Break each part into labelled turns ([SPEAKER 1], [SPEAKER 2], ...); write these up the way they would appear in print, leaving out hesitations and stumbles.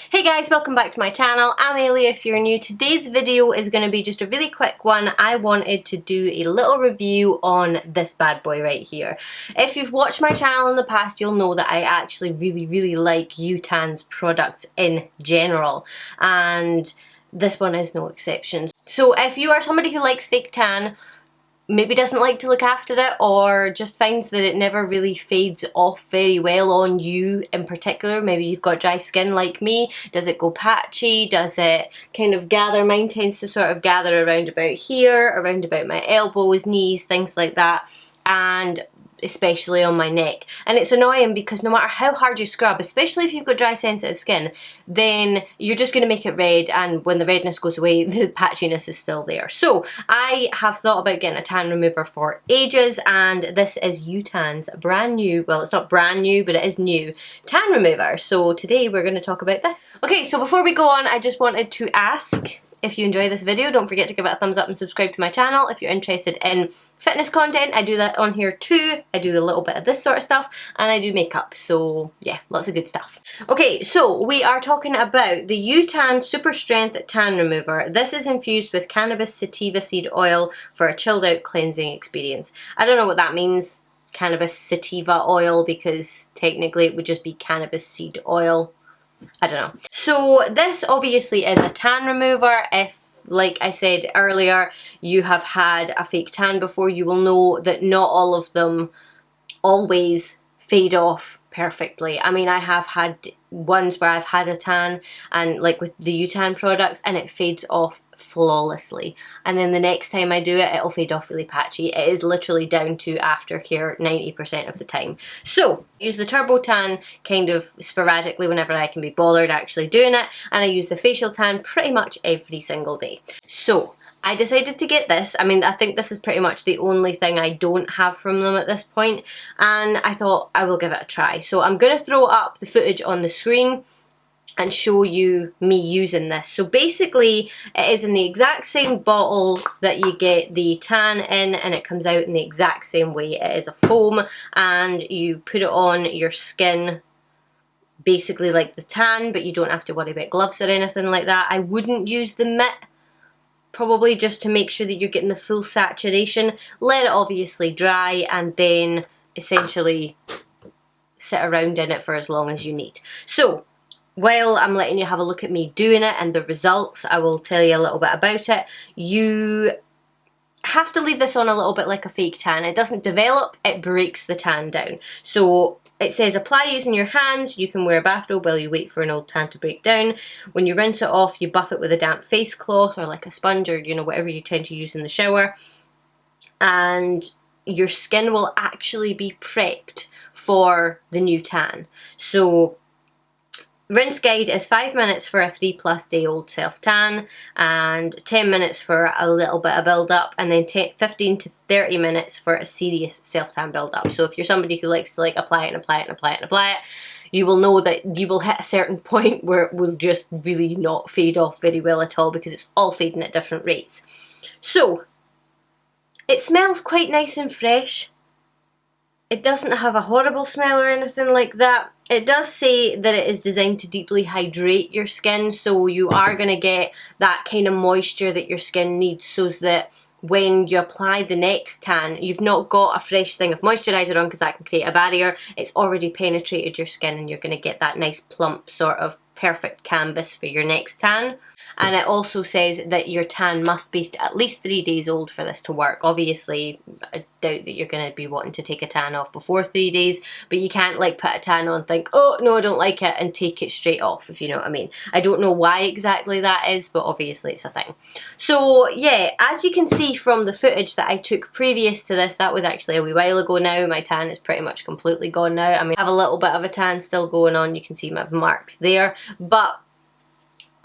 [SPEAKER 1] Hey guys, welcome back to my channel. I'm Ailey if you're new. Today's video is going to be just a really quick one. I wanted to do a little review on this bad boy right here. If you've watched my channel in the past, you'll know that I actually really like utan's products in general, and this one is no exception. So if you are somebody who likes fake tan, maybe doesn't like to look after it, or just finds that it never really fades off very well on you in particular, maybe you've got dry skin like me, does it go patchy, does it kind of gather? Mine tends to sort of gather around about here, around about my elbows, knees, things like that, and especially on my neck. And it's annoying because no matter how hard you scrub, especially if you've got dry sensitive skin, then you're just going to make it red, and when the redness goes away, the patchiness is still there. So I have thought about getting a tan remover for ages, and this is utan's brand new, well, it's not brand new, but it is new, tan remover. So today we're going to talk about this. Okay, so before we go on, I just wanted to ask, if you enjoy this video, don't forget to give it a thumbs up and subscribe to my channel. If you're interested in fitness content, I do that on here too. I do a little bit of this sort of stuff, and I do makeup, so yeah, lots of good stuff. Okay, so we are talking about the Utan Super Strength Tan Remover. This is infused with cannabis sativa seed oil for a chilled out cleansing experience. I don't know what that means, cannabis sativa oil, because technically it would just be cannabis seed oil. I don't know. So this obviously is a tan remover. If, like I said earlier, you have had a fake tan before, you will know that not all of them always fade off perfectly. I mean, I have had ones where I've had a tan, and like with the utan products, and it fades off flawlessly, and then the next time I do it, it'll fade off really patchy. It is literally down to aftercare 90% of the time. So I use the turbo tan kind of sporadically whenever I can be bothered actually doing it, and I use the facial tan pretty much every single day. So I decided to get this. I mean, I think this is pretty much the only thing I don't have from them at this point, and I thought I will give it a try. So I'm going to throw up the footage on the screen and show you me using this. So basically it is in the exact same bottle that you get the tan in, and it comes out in the exact same way. It is a foam, and you put it on your skin basically like the tan, but you don't have to worry about gloves or anything like that. I wouldn't use the mitt, probably, just to make sure that you're getting the full saturation. Let it obviously dry, and then essentially sit around in it for as long as you need. So while I'm letting you have a look at me doing it and the results, I will tell you a little bit about it. You have to leave this on a little bit like a fake tan. It doesn't develop, it breaks the tan down. So it says apply using your hands. You can wear a bathrobe while you wait for an old tan to break down. When you rinse it off, you buff it with a damp face cloth or like a sponge, or whatever you tend to use in the shower, and your skin will actually be prepped for the new tan. So rinse guide is 5 minutes for a 3+ day old self tan, and 10 minutes for a little bit of build up, and then 15 to 30 minutes for a serious self tan build up. So if you're somebody who likes to like apply it and apply it and apply it and apply it, you will know that you will hit a certain point where it will just really not fade off very well at all, because it's all fading at different rates. So it smells quite nice and fresh. It doesn't have a horrible smell or anything like that. It does say that it is designed to deeply hydrate your skin, so you are going to get that kind of moisture that your skin needs, so that when you apply the next tan, you've not got a fresh thing of moisturiser on, because that can create a barrier. It's already penetrated your skin, and you're going to get that nice plump sort of perfect canvas for your next tan. And it also says that your tan must be at least 3 days old for this to work. Obviously, I doubt that you're going to be wanting to take a tan off before 3 days, but you can't like put a tan on and think, oh no, I don't like it, and take it straight off, if you know what I mean. I don't know why exactly that is, but obviously it's a thing. So yeah, as you can see from the footage that I took previous to this, that was actually a wee while ago now. My tan is pretty much completely gone now. I mean, I have a little bit of a tan still going on. You can see my marks there, but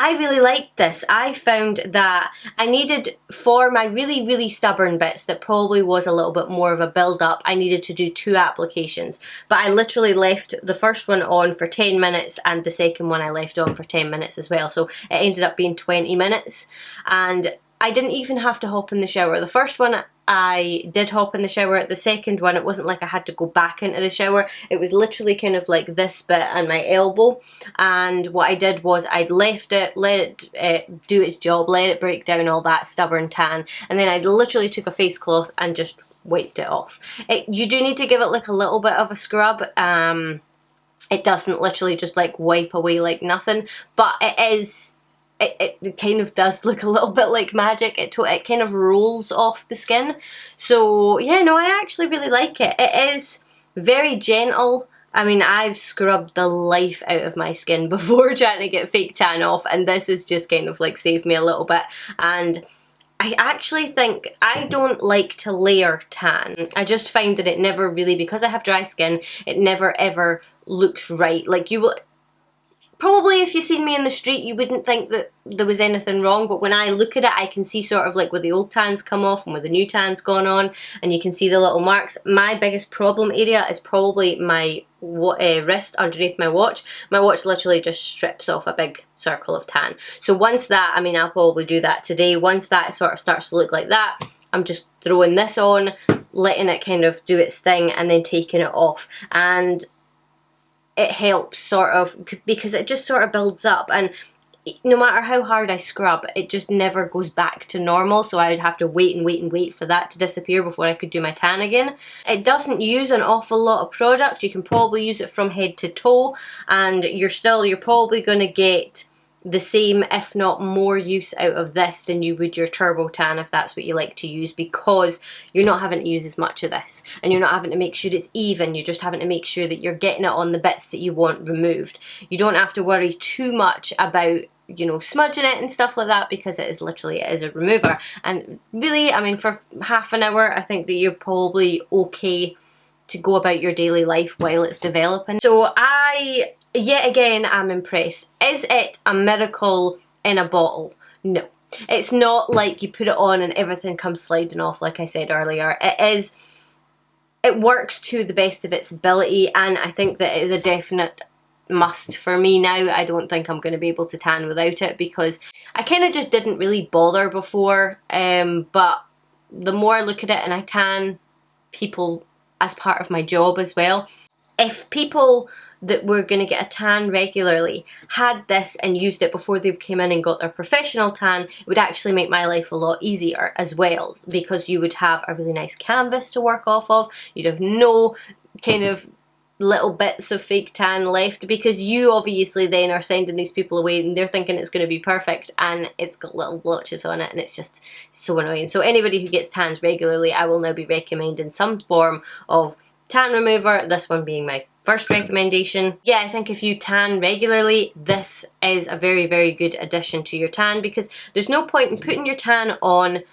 [SPEAKER 1] I really liked this. I found that I needed, for my really stubborn bits that probably was a little bit more of a build up, I needed to do 2 applications. But I literally left the first one on for 10 minutes and the second one I left on for 10 minutes as well. So it ended up being 20 minutes. And I didn't even have to hop in the shower. The first one I did hop in the shower. The second one, it wasn't like I had to go back into the shower. It was literally kind of like this bit and my elbow. And what I did was I'd left it, let it do its job, let it break down all that stubborn tan. And then I literally took a face cloth and just wiped it off. You do need to give it like a little bit of a scrub. It doesn't literally just like wipe away like nothing. But it is... It kind of does look a little bit like magic. It kind of rolls off the skin. So yeah, no, I actually really like it. It is very gentle. I mean, I've scrubbed the life out of my skin before trying to get fake tan off, and this has just kind of like saved me a little bit. And I actually think I don't like to layer tan. I just find that it never really, because I have dry skin, it never ever looks right. Like, you will... Probably if you seen me in the street, you wouldn't think that there was anything wrong, but when I look at it, I can see sort of like where the old tan's come off and where the new tan's gone on, and you can see the little marks. My biggest problem area is probably my wrist underneath my watch. My watch literally just strips off a big circle of tan. So once that, I mean, I'll probably do that today. Once that sort of starts to look like that, I'm just throwing this on, letting it kind of do its thing, and then taking it off. And it helps sort of, because it just sort of builds up, and no matter how hard I scrub, it just never goes back to normal. So I would have to wait and wait and wait for that to disappear before I could do my tan again. It doesn't use an awful lot of product. You can probably use it from head to toe, and you're probably going to get the same, if not more, use out of this than you would your turbo tan, if that's what you like to use, because you're not having to use as much of this, and you're not having to make sure it's even. You're just having to make sure that you're getting it on the bits that you want removed. You don't have to worry too much about, you know, smudging it and stuff like that, because it is a remover. And really, I mean, for half an hour, I think that you're probably okay to go about your daily life while it's developing. So I, yet again, am impressed. Is it a miracle in a bottle? No. It's not like you put it on and everything comes sliding off, like I said earlier. It works to the best of its ability, and I think that it is a definite must for me now. I don't think I'm going to be able to tan without it, because I kind of just didn't really bother before, but the more I look at it, and I tan people as part of my job as well. If people that were going to get a tan regularly had this and used it before they came in and got their professional tan, it would actually make my life a lot easier as well, because you would have a really nice canvas to work off of. You'd have no kind of little bits of fake tan left, because you obviously then are sending these people away and they're thinking it's going to be perfect, and it's got little blotches on it, and it's just so annoying. So anybody who gets tans regularly, I will now be recommending some form of tan remover, this one being my first recommendation. Yeah, I think if you tan regularly, this is a very, very good addition to your tan, because there's no point in putting your tan on,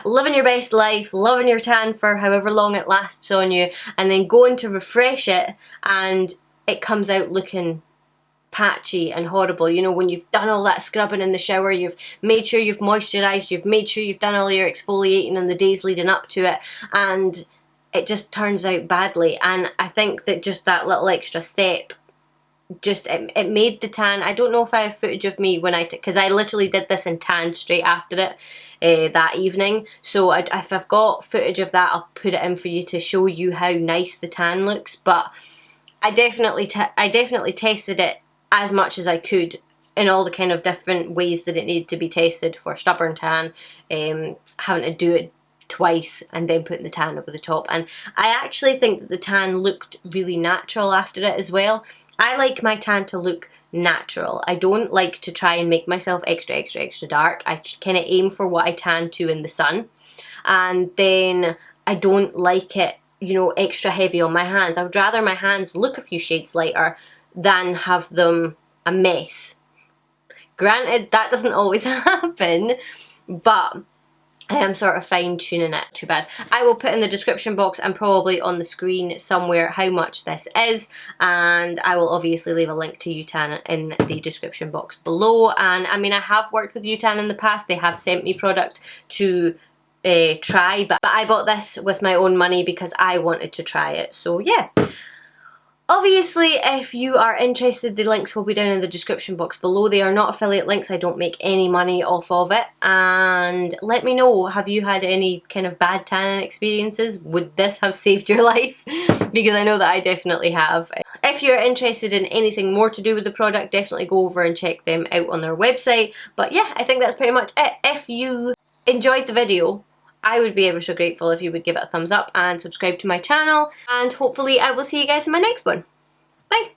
[SPEAKER 1] living your best life, loving your tan for however long it lasts on you, and then going to refresh it and it comes out looking patchy and horrible. You know, when you've done all that scrubbing in the shower, you've made sure you've moisturised, you've made sure you've done all your exfoliating in the days leading up to it, and it just turns out badly. And I think that just that little extra step, just it made the tan. I don't know if I have footage of me when because I literally did this and tanned straight after it that evening. So if I've got footage of that, I'll put it in for you to show you how nice the tan looks. But I definitely tested it as much as I could in all the kind of different ways that it needed to be tested for stubborn tan, having to do it twice and then putting the tan over the top. And I actually think that the tan looked really natural after it as well. I like my tan to look natural. I don't like to try and make myself extra, extra, extra dark. I kind of aim for what I tan to in the sun. And then I don't like it, you know, extra heavy on my hands. I would rather my hands look a few shades lighter than have them a mess. Granted, that doesn't always happen, but I am sort of fine-tuning it. Too bad. I will put in the description box and probably on the screen somewhere how much this is, and I will obviously leave a link to utan in the description box below. And I mean, I have worked with utan in the past. They have sent me product to try, but I bought this with my own money because I wanted to try it. So yeah. Obviously, if you are interested, the links will be down in the description box below. They are not affiliate links. I don't make any money off of it. And let me know, have you had any kind of bad tanning experiences? Would this have saved your life? Because I know that I definitely have. If you're interested in anything more to do with the product, definitely go over and check them out on their website. But yeah, I think that's pretty much it. If you enjoyed the video, I would be ever so grateful if you would give it a thumbs up and subscribe to my channel. And hopefully I will see you guys in my next one. Bye!